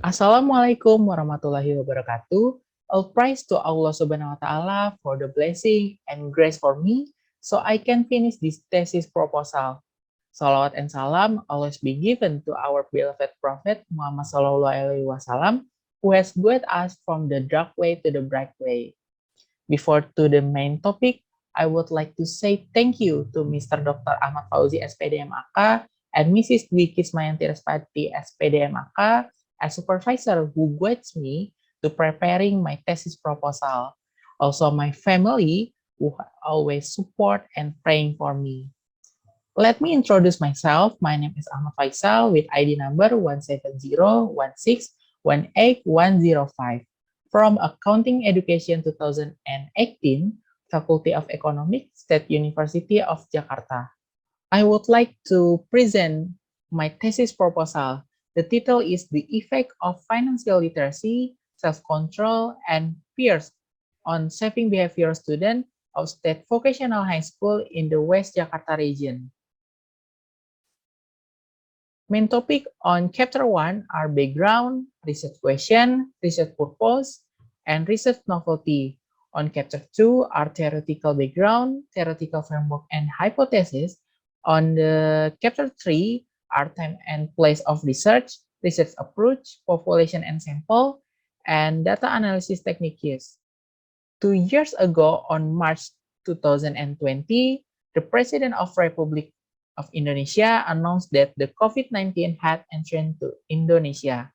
Assalamualaikum warahmatullahi wabarakatuh. All praise to Allah Subhanahu wa Ta'ala for the blessing and grace for me, so I can finish this thesis proposal. Salawat and salam always be given to our beloved Prophet Muhammad Sallallahu Alaihi Wasallam, who has guided us from the dark way to the bright way. Before to the main topic, I would like to say thank you to Mr. Dr. Ahmad Fauzi SPDMAK and Mrs. Dwi Kismayanti Respati SPDMAK as supervisor who guides me to preparing my thesis proposal. Also my family who always support and praying for me. Let me introduce myself. My name is Achmad Faisal with ID number 17016181105 from Accounting Education 2018, Faculty of Economics, State University of Jakarta. I would like to present my thesis proposal. The title is The Effect of Financial Literacy, Self-Control, and Peers on Saving Behavior Student of State Vocational High School in the West Jakarta region. Main topic on chapter 1 are background, research question, research purpose, and research novelty. On chapter 2 are theoretical background, theoretical framework, and hypothesis. On the chapter 3 are time and place of research, research approach, population and sample, and data analysis techniques. 2 years ago, on March 2020, the President of Republic of Indonesia announced that the COVID-19 had entered to Indonesia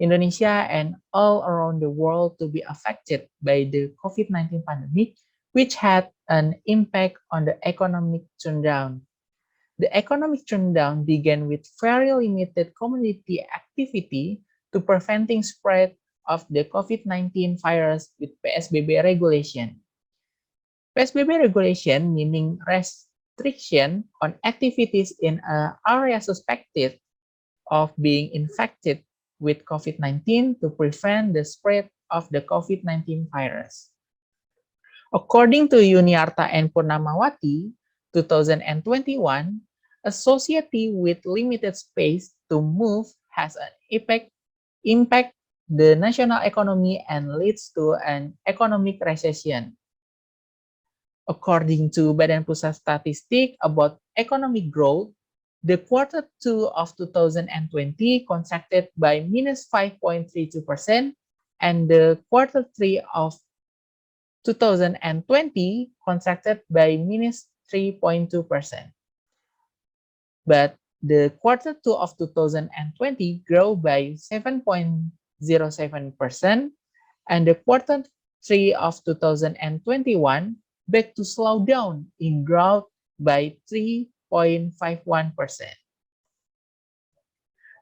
and all around the world to be affected by the COVID-19 pandemic, which had an impact on the economic turndown. The economic turndown began with very limited community activity to preventing spread of the COVID-19 virus with PSBB regulation. PSBB regulation meaning restriction on activities in an area suspected of being infected with COVID-19 to prevent the spread of the COVID-19 virus. According to Yuniarta and Purnamawati, 2021, a society with limited space to move has an impact the national economy and leads to an economic recession. According to Badan Pusat Statistik about economic growth, the quarter 2 of 2020 contracted by minus 5.32% and the quarter 3 of 2020 contracted by minus 3.2%. But the quarter 2 of 2020 grew by 7.07% and the quarter 3 of 2021 back to slow down in growth by 3.51%.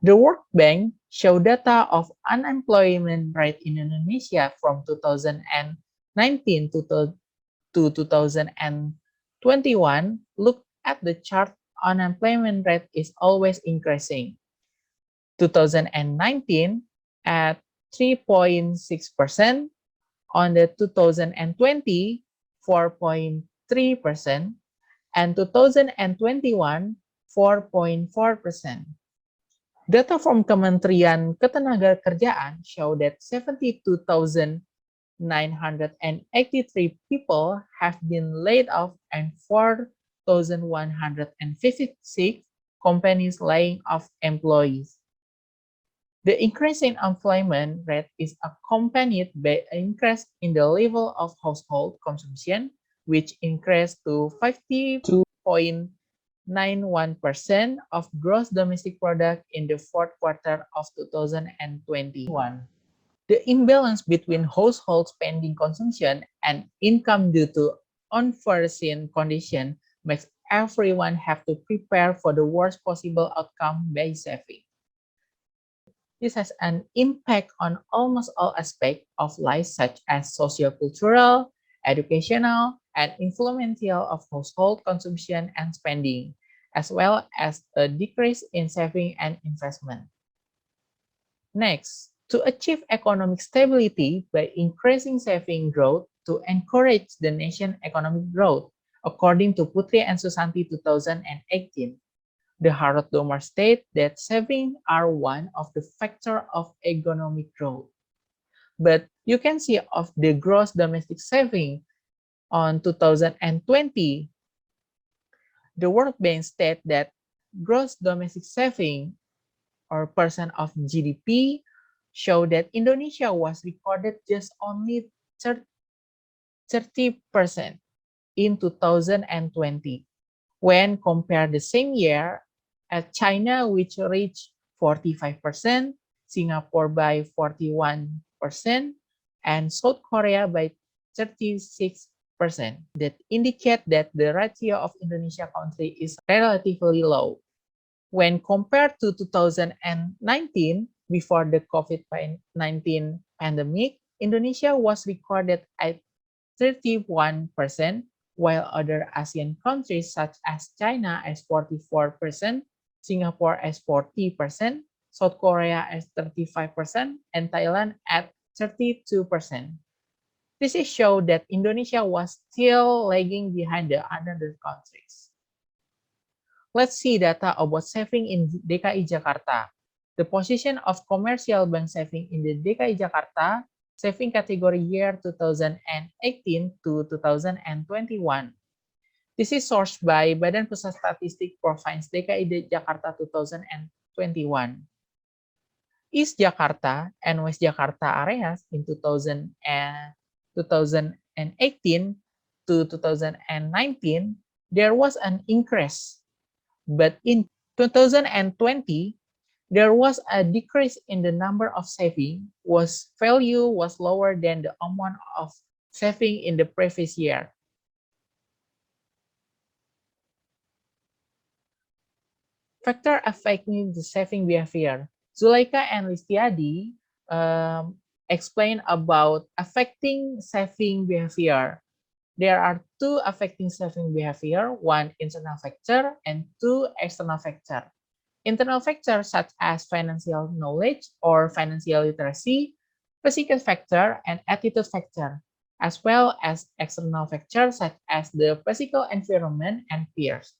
The World Bank showed data of unemployment rate in Indonesia from 2019 to 2021. Look at the chart, unemployment rate is always increasing. 2019 at 3.6%, on the 2020 4.3%, and 2021, 4.4%. Data from Kementerian Ketenagakerjaan show that 72,983 people have been laid off and 4,156 companies laying off employees. The increase in employment rate is accompanied by an increase in the level of household consumption, which increased to 52.91% of gross domestic product in the fourth quarter of 2021. The imbalance between household spending consumption and income due to unforeseen conditions makes everyone have to prepare for the worst possible outcome by saving. This has an impact on almost all aspects of life, such as sociocultural, educational, and influential of household consumption and spending, as well as a decrease in saving and investment. Next, to achieve economic stability by increasing saving growth to encourage the nation's economic growth, according to Putri and Susanti 2018. The Harrod Domar state that savings are one of the factors of economic growth. But you can see of the gross domestic saving on 2020, the World Bank state that gross domestic saving or percent of GDP show that Indonesia was recorded just only 30% in 2020 when compared the same year at China, which reached 45%, Singapore by 41%, and South Korea by 36%. That indicate that the ratio of Indonesia country is relatively low. When compared to 2019, before the COVID-19 pandemic, Indonesia was recorded at 31%, while other ASEAN countries such as China as 44%, Singapore as 40%, South Korea as 35%, and Thailand at 32%. This is show that Indonesia was still lagging behind the other countries. Let's see data about saving in DKI Jakarta. The position of commercial bank saving in the DKI Jakarta saving category year 2018 to 2021. This is sourced by Badan Pusat Statistik Provinsi DKI Jakarta 2021. East Jakarta and West Jakarta areas in 2018 to 2019, there was an increase. But in 2020, there was a decrease in the number of saving, value was lower than the amount of saving in the previous year. Factor affecting the saving behavior. Zulaika and Listiadi explain about affecting saving behavior. There are two affecting saving behavior, one internal factor and two external factor. Internal factors such as financial knowledge or financial literacy, physical factor, and attitude factor, as well as external factors such as the physical environment and peers.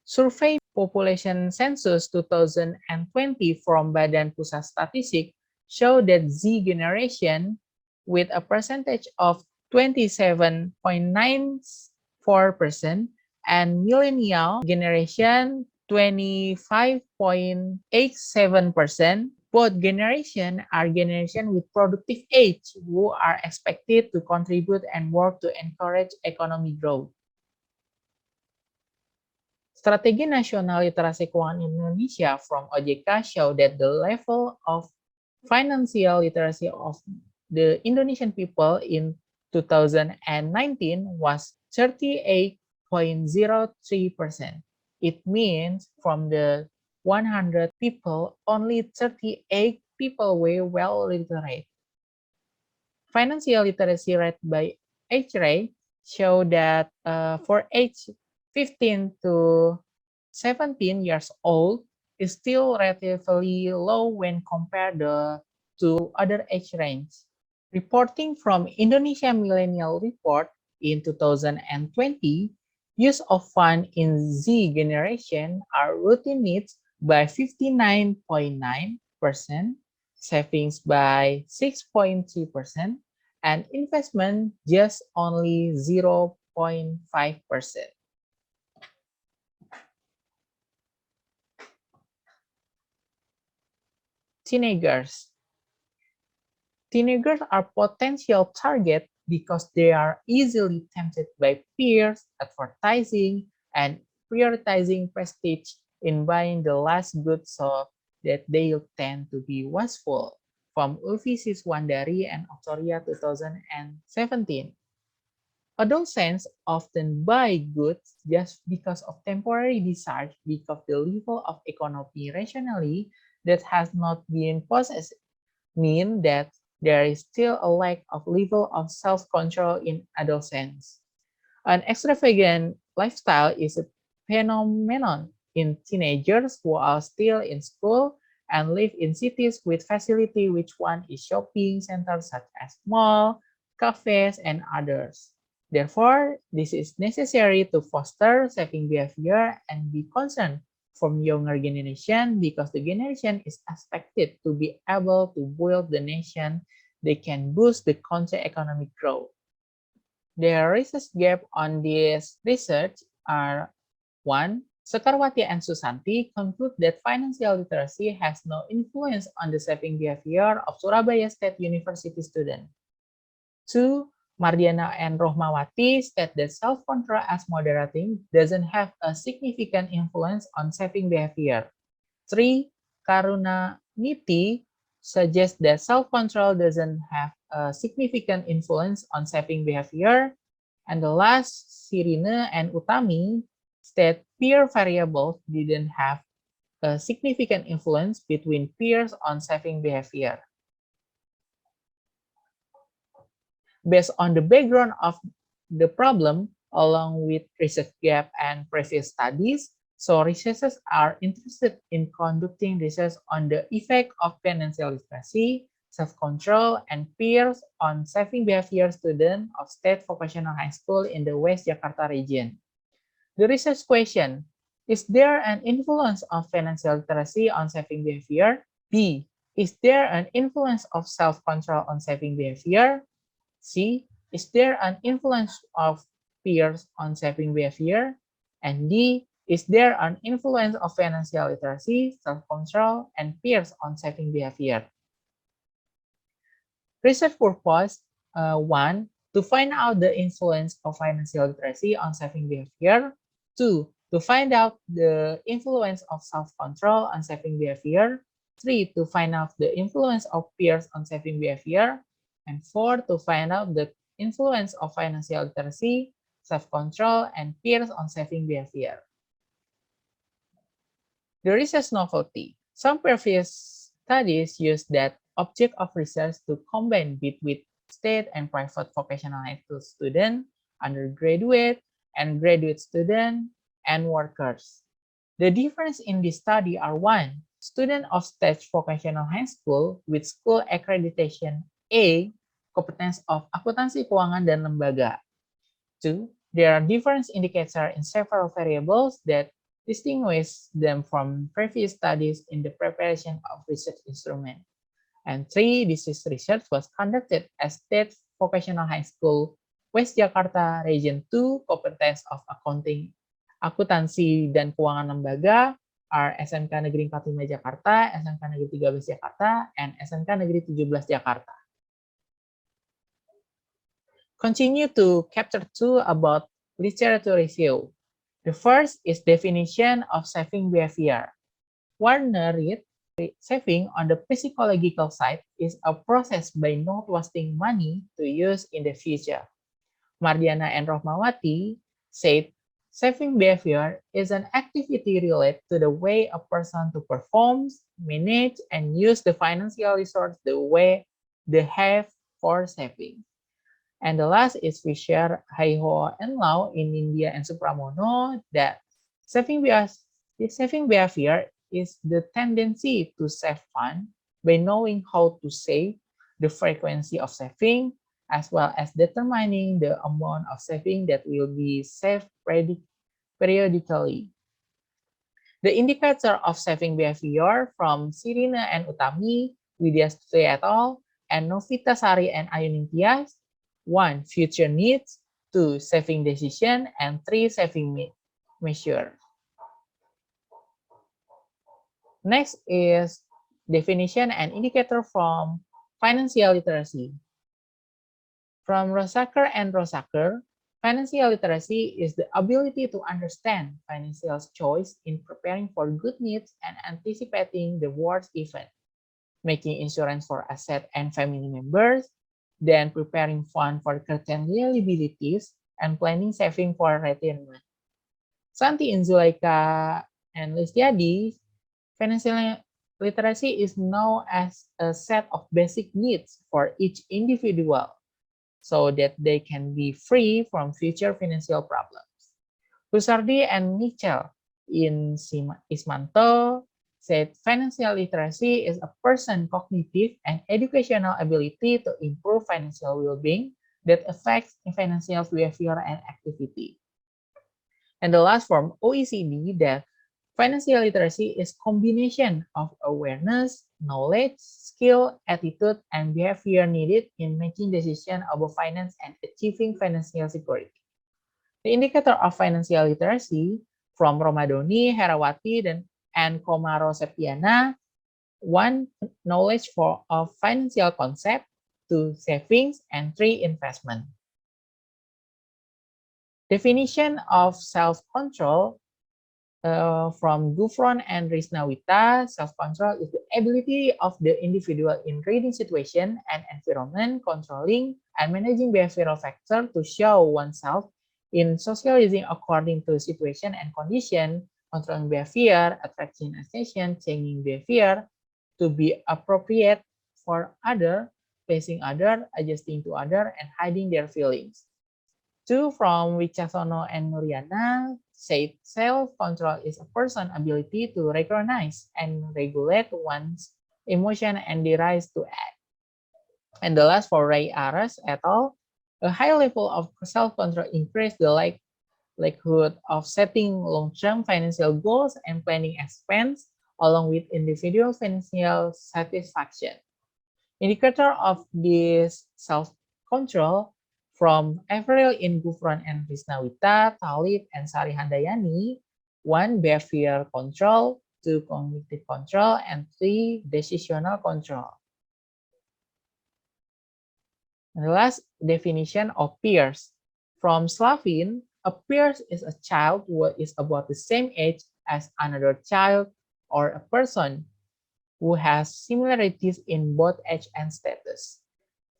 Survey Population Census 2020 from Badan Pusat Statistik show that Z generation with a percentage of 27.94% and millennial generation 25.87%. Both generations are generations with productive age who are expected to contribute and work to encourage economic growth. Strategi Nasional Literasi Keuangan Indonesia from OJK show that the level of financial literacy of the Indonesian people in 2019 was 38.03%. It means from the 100 people, only 38 people were well literate. Financial literacy rate by age rate show that for age 15 to 17 years old is still relatively low when compared to other age range. Reporting from Indonesia Millennial Report in 2020, use of fund in Z generation are routine needs by 59.9%, savings by 6.3%, and investment just only 0.5%. Teenagers. Teenagers are potential target because they are easily tempted by peers, advertising, and prioritizing prestige in buying the last goods so that they tend to be wasteful. From Ulfi Siswandari and Octoria 2017. Adolescents often buy goods just because of temporary desire because the level of economy rationally that has not been possessed mean that there is still a lack of level of self-control in adolescents. An extravagant lifestyle is a phenomenon in teenagers who are still in school and live in cities with facility which one is shopping centers such as mall, cafes, and others. Therefore, this is necessary to foster saving behavior and be concerned from younger generation because the generation is expected to be able to build the nation. They can boost the country economic growth. The research gap on this research are: 1. Sekarwati and Susanti conclude that financial literacy has no influence on the saving behavior of Surabaya State University students. 2. Mardiana and Rohmawati state that self-control as moderating doesn't have a significant influence on saving behavior. 3. Karuna Niti suggests that self-control doesn't have a significant influence on saving behavior. And the last, Sirine and Utami state peer variables didn't have a significant influence between peers on saving behavior. Based on the background of the problem, along with research gap and previous studies, so researchers are interested in conducting research on the effect of financial literacy, self-control, and peers on saving behavior students of state vocational high school in the West Jakarta region. The research question: is there an influence of financial literacy on saving behavior? B. Is there an influence of self-control on saving behavior? C. Is there an influence of peers on saving behavior? And D. Is there an influence of financial literacy, self-control, and peers on saving behavior? Research purpose 1. To find out the influence of financial literacy on saving behavior. 2. To find out the influence of self-control on saving behavior. 3. To find out the influence of peers on saving behavior. And 4. To find out the influence of financial literacy, self-control, and peers on saving behavior. The research novelty. Some previous studies used that object of research to combine between state and private vocational high school students, undergraduate and graduate students, and workers. The difference in this study are: 1. Students of state vocational high school with school accreditation A, competence of akuntansi, keuangan, dan lembaga. 2. There are different indicators in several variables that distinguish them from previous studies in the preparation of research instrument. And 3. This research was conducted at State Vocational High School, West Jakarta, Region 2, competence of accounting, akuntansi, dan keuangan lembaga are SMK Negeri 45 Jakarta, SMK Negeri 13 Jakarta, and SMK Negeri 17 Jakarta. Continue to chapter 2 about literature review. The first is definition of saving behavior. Warner read, saving on the psychological side is a process by not wasting money to use in the future. Mardiana and Rohmawati said, saving behavior is an activity related to the way a person to perform, manage, and use the financial resource the way they have for saving. And the last is Fisher, Haiho, and Lau in India and Supramono that saving behavior is the tendency to save fund by knowing how to save, the frequency of saving, as well as determining the amount of saving that will be saved periodically. The indicator of saving behavior from Sirina and Utami, Widya Stuti et al., and Novita Sari and Ayuning Tias: 1. Future needs, 2. Saving decision, and 3. Saving measure. Next is definition and indicator from financial literacy. From Rosacker and Rosacker, financial literacy is the ability to understand financial choice in preparing for good needs and anticipating the worst event, making insurance for asset and family members, then preparing fund for certain liabilities, and planning saving for retirement. Santi and Zulaika and Listiadi, financial literacy is known as a set of basic needs for each individual so that they can be free from future financial problems. Husardi and Mitchell in Ismanto said financial literacy is a person's cognitive and educational ability to improve financial well-being that affects financial behavior and activity. And the last from OECD that Financial literacy is combination of awareness, knowledge, skill, attitude, and behavior needed in making decisions about finance and achieving financial security. The indicator of financial literacy from Romadoni, Herawati, and Komaro Septiana, 1. Knowledge of financial concept, 2. Savings, and 3. Investment. Definition of self-control from Gufron and Risnawita, self-control is the ability of the individual in reading situation and environment, controlling and managing behavioral factors to show oneself in socializing according to situation and condition, controlling behavior, attraction, attention, changing behavior to be appropriate for other, pleasing other, adjusting to other, and hiding their feelings. 2. From Wicaksono and Nuriana, said self-control is a person's ability to recognize and regulate one's emotion and desires to act. And the last for Ray Aras et al., a high level of self-control increases the likelihood of setting long-term financial goals and planning expense along with individual financial satisfaction. Indicator of this self-control from Avril in Gufron and Risnawita, Talib, and Sari Handayani, 1. Behavior control, 2. Cognitive control, and 3. Decisional control. And the last definition of peers. From Slavin, a peer is a child who is about the same age as another child or a person who has similarities in both age and status.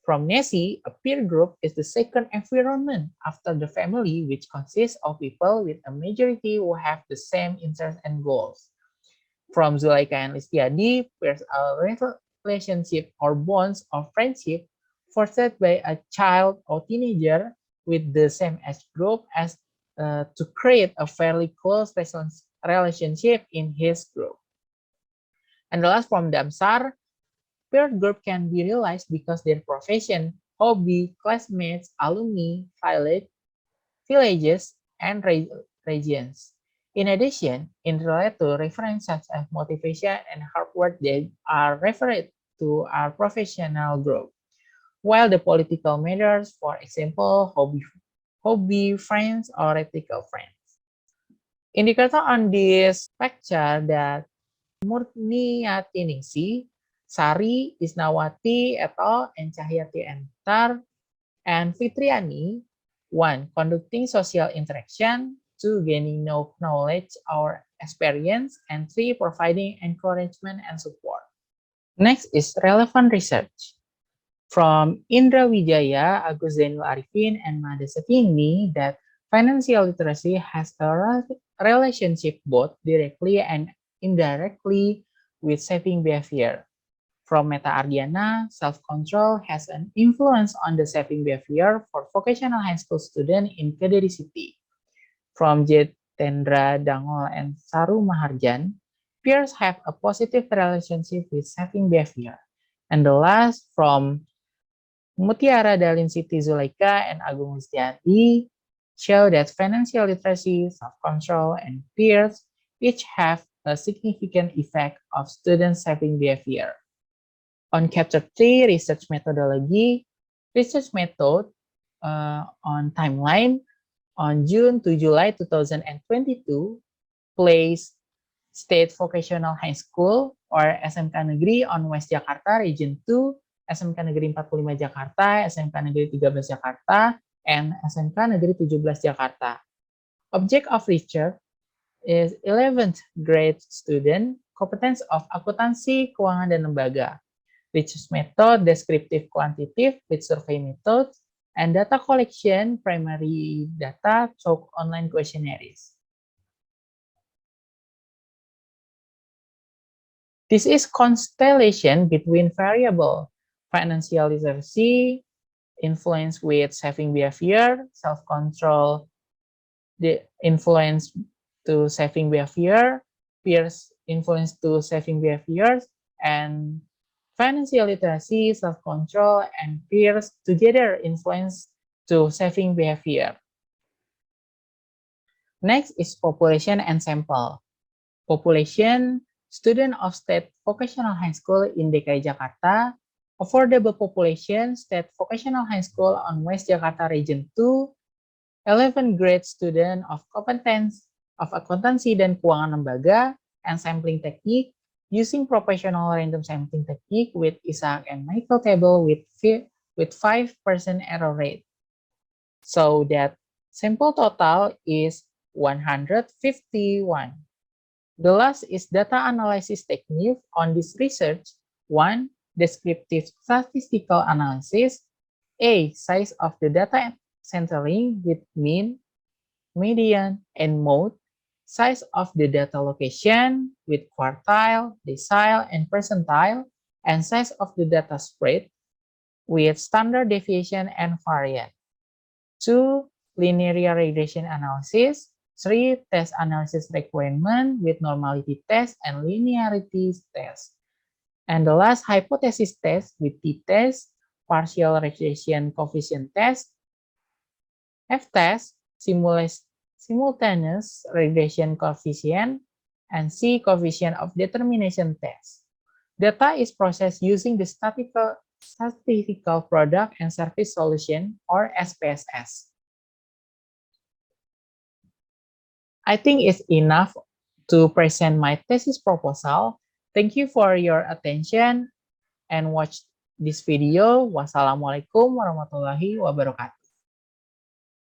From Nessie, a peer group is the second environment after the family, which consists of people with a majority who have the same interests and goals. From Zulaika and Listiadi, peers are relationship or bonds of friendship fostered by a child or teenager with the same age group as to create a fairly close relationship in his group. And the last from Damsar, peer group can be realized because their profession, hobby, classmates, alumni, villages, and regions. In addition, in relate to reference such as motivation and hard work, they are referred to our professional group. While the political matters, for example, hobby friends or ethical friends. Indicator on this picture that Murniatiningsi, Sari, Isnawati et al., and Cahyati Entar, and Fitriani, 1. Conducting social interaction, 2. Gaining knowledge or experience, and 3. Providing encouragement and support. Next is relevant research. From Indra Wijaya, Agus Zainul Arifin, and Mada Setini that financial literacy has a relationship both directly and indirectly with saving behavior. From Meta Ardiana, self-control has an influence on the saving behavior for vocational high school students in Kediri City. From Jitendra Dangol and Saru Maharjan, peers have a positive relationship with saving behavior. And the last from Mutiara Dalin Siti Zulaika and Agung Listianti show that financial literacy, self-control, and peers each have a significant effect of student saving behavior. On Chapter 3, Research Methodology, research method on timeline on June to July 2022, place State Vocational High School or SMK Negeri on West Jakarta, Region 2, SMK Negeri 45 Jakarta, SMK Negeri 13 Jakarta, and SMK Negeri 17 Jakarta. Object of research is 11th grade student, competence of akuntansi, keuangan, dan lembaga. Research method, descriptive quantitative with survey methods, and data collection, primary data, through online questionnaires. This is constellation between variable financial literacy, influence with saving behavior, self-control, the influence to saving behavior, peers influence to saving behaviors, and financial literacy, self-control, and peers together influence to saving behavior. Next is population and sample. Population, student of state vocational high school in DKI Jakarta, affordable population, state vocational high school on West Jakarta Region 2, 11th grade student of competence of akuntansi dan keuangan lembaga, and sampling technique, using proportional random sampling technique with Isaac and Michael table with 5% error rate. So that sample total is 151. The last is data analysis technique on this research. 1. Descriptive statistical analysis. A. Size of the data centering with mean, median, and mode. Size of the data location with quartile, decile, and percentile. And size of the data spread with standard deviation and variance. 2. Linear regression analysis. 3. Test analysis requirement with normality test and linearity test. And the last, hypothesis test with t-test, partial regression coefficient test, f-test, simultaneous regression coefficient, and C, coefficient of determination test. Data is processed using the statistical product and service solution, or SPSS. I think it's enough to present my thesis proposal. Thank you for your attention and watch this video. Wassalamualaikum warahmatullahi wabarakatuh.